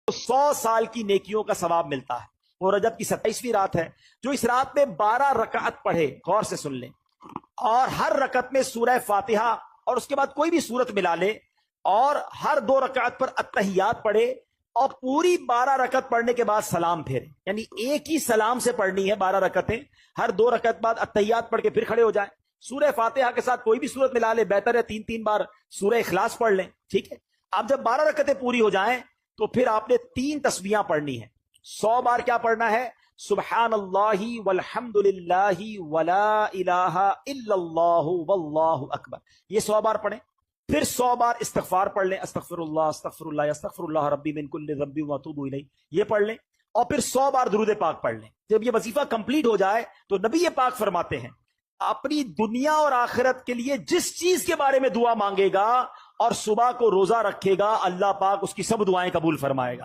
100 साल की नेकियों का सवाब मिलता है। वो रजब की 27वीं रात है। जो इस रात में 12 रकात पढ़े, गौर से सुन लें, और हर रकत में सूरह फातिहा और उसके बाद कोई भी सूरत मिला ले, और हर 2 रकात पर अत्तहियात पढ़े, और पूरी 12 रकत पढ़ने के बाद सलाम फेरे, यानी एक ही सलाम से पढ़नी है 12 रकतें। हर 2 रकत बाद अत्तहियात पढ़ के फिर खड़े हो जाए, सूरह फातिहा के साथ कोई भी सूरत मिला ले, बेहतर है 3-3 बार सूरह इखलास पढ़ लें, ठीक है। अब जब 12 रकतें पूरी हो जाएं तो फिर आपने 3 तस्बीहां पढ़नी है। 100 बार क्या पढ़ना है? सुब्हानल्लाहि वल्हम्दुलिल्लाहि वला इलाहा इल्लल्लाहु वल्लाहु अकबर, ये 100 बार पढ़ें। फिर 100 बार इस्तिगफार पढ़ लें, अस्तगफिरुल्लाह अस्तगफिरुल्लाह अस्तगफिरुल्लाह रब्बी मिन कुल्लि ज़ंबि व अतूबु इलैह, ये पढ़ लें। और फिर 100 बार दुरूद पाक पढ़ लें। जब ये वजीफा कंप्लीट हो जाए तो नबी ये पाक फरमाते हैं, अपनी दुनिया और आखिरत के लिए जिस चीज के बारे में दुआ मांगेगा और सुबह को रोजा रखेगा, अल्लाह पाक उसकी सब दुआएं कबूल फरमाएगा।